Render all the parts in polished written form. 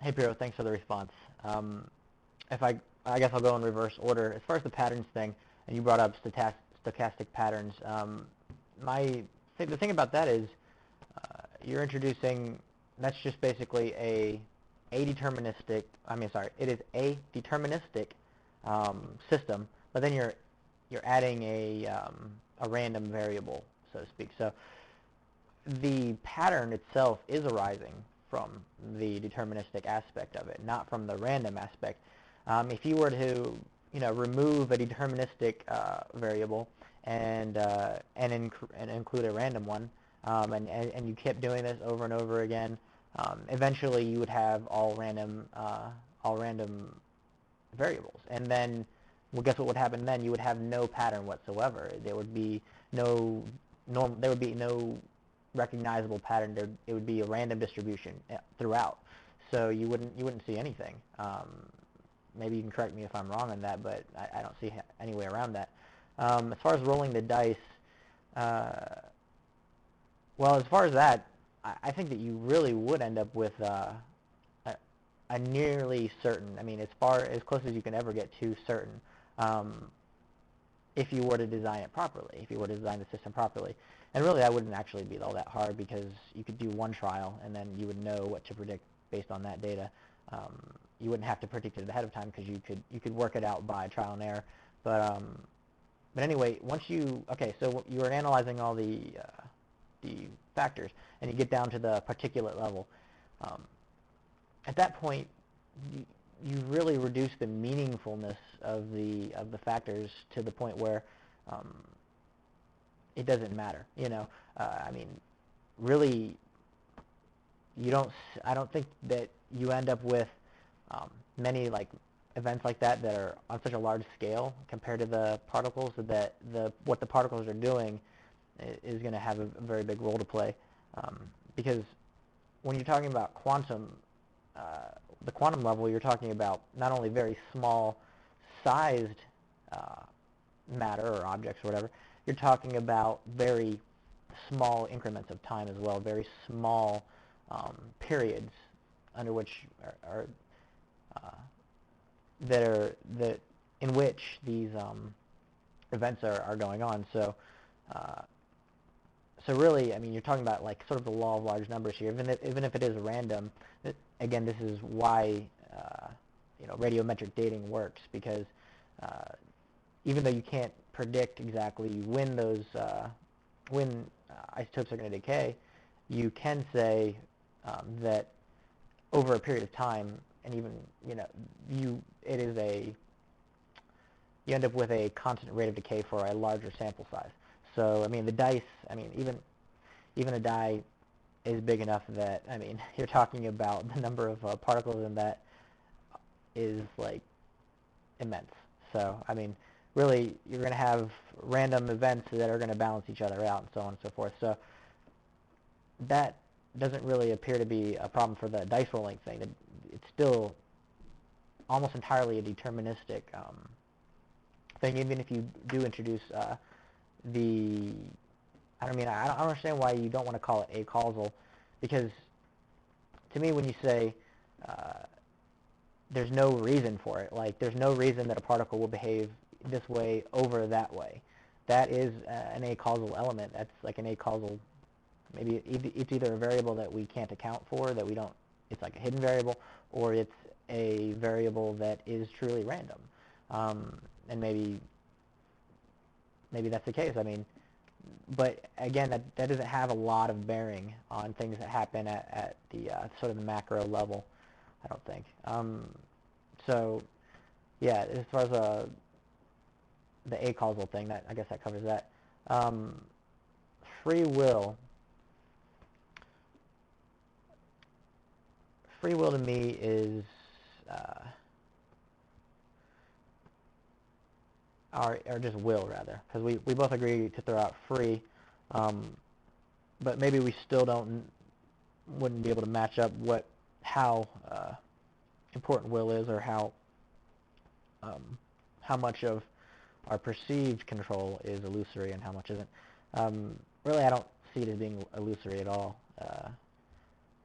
Hey Piero, thanks for the response. If I guess I'll go in reverse order. As far as the patterns thing, and you brought up stochastic patterns, the thing about that is you're introducing, that's just basically a deterministic, it is a deterministic system, but then you're adding a random variable, so to speak. So the pattern itself is arising from the deterministic aspect of it, not from the random aspect. If you were to, remove a deterministic variable and include a random one, and you kept doing this over and over again, eventually you would have all random variables, and then, well, guess what would happen then? You would have no pattern whatsoever. There would be no recognizable pattern. It would be a random distribution throughout, so you wouldn't see anything. Maybe you can correct me if I'm wrong on that, but I don't see any way around that. As far as rolling the dice, well, as far as that, I think that you really would end up with a nearly certain, as close as you can ever get to certain, if you were to design it properly, if you were to design the system properly. And really, that wouldn't actually be all that hard, because you could do one trial, and then you would know what to predict based on that data. You wouldn't have to predict it ahead of time, because you could work it out by trial and error. But anyway, so you were analyzing all the factors, and you get down to the particulate level. At that point, you really reduce the meaningfulness of the factors to the point where it doesn't matter. Really, I don't think that you end up with many events like that are on such a large scale compared to the particles, that what the particles are doing is going to have a very big role to play, because when you're talking about the quantum level, you're talking about not only very small sized matter or objects or whatever, you're talking about very small increments of time as well, very small periods under which in which these events are going on. So really, you're talking about sort of the law of large numbers here. Even if it is random, again, this is why radiometric dating works, because even though you can't predict exactly when isotopes are going to decay, you can say that over a period of time, and even you end up with a constant rate of decay for a larger sample size. So the dice, even a die is big enough that you're talking about the number of particles in that is immense. So really, you're going to have random events that are going to balance each other out, and so on and so forth. So that doesn't really appear to be a problem for the dice rolling thing. It's still almost entirely a deterministic thing, even if you do introduce I don't understand why you don't want to call it acausal, because to me, when you say there's no reason for it, there's no reason that a particle will behave this way over that way, that is an acausal element. That's like an acausal, maybe it's either a variable that we can't account for, that we don't, it's like a hidden variable, or it's a variable that is truly random. And maybe that's the case. But again, that doesn't have a lot of bearing on things that happen at the sort of the macro level, I don't think. So yeah, as far as the acausal thing, I guess that covers that. Free will to me is or just will, rather, because we both agree to throw out free, but maybe we still wouldn't be able to match up how important will is, or how much of our perceived control is illusory and how much isn't. Really, I don't see it as being illusory at all.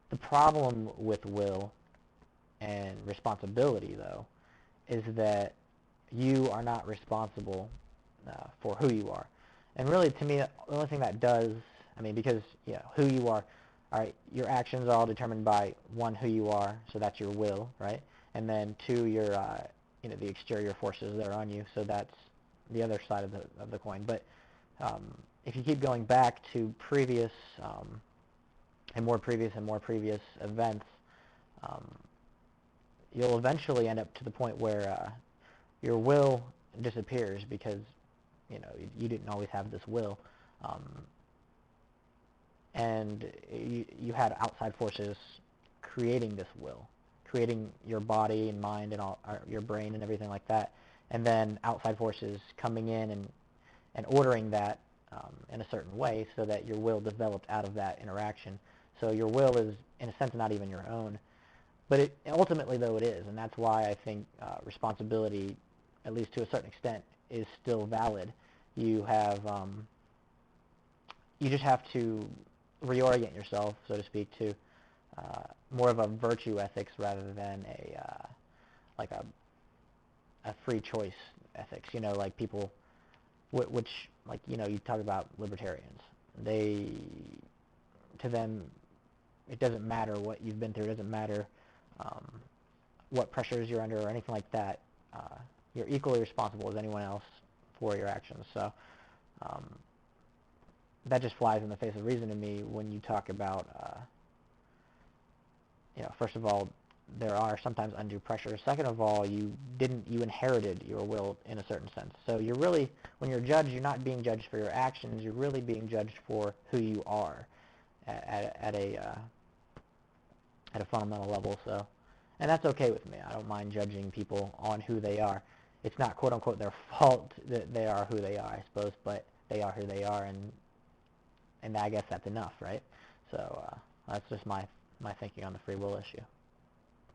The problem with will and responsibility, though, is that you are not responsible for who you are. And really, to me, the only thing that does, I mean, because who you are, all right, your actions are all determined by, one, who you are, so that's your will, right? And then two, your the exterior forces that are on you, so that's the other side of the coin. But if you keep going back to previous and more previous events, you'll eventually end up to the point where your will disappears because you didn't always have this will, and you had outside forces creating this will, creating your body and mind and all, your brain and everything like that, and then outside forces coming in and ordering that in a certain way so that your will developed out of that interaction. So your will is, in a sense, not even your own. But ultimately, though, it is, and that's why I think responsibility, at least to a certain extent, is still valid. You just have to reorient yourself, so to speak, to more of a virtue ethics rather than a free choice ethics. Like people, which you talk about libertarians. To them, it doesn't matter what you've been through. It doesn't matter what pressures you're under or anything like that. You're equally responsible as anyone else for your actions. So that just flies in the face of reason to me when you talk about, first of all, there are sometimes undue pressures. Second of all, you inherited your will in a certain sense. So you're really, when you're judged, you're not being judged for your actions. You're really being judged for who you are at a fundamental level. So, and that's okay with me. I don't mind judging people on who they are. It's not quote unquote their fault that they are who they are, I suppose, but they are who they are, and I guess that's enough, right? So that's just my thinking on the free will issue.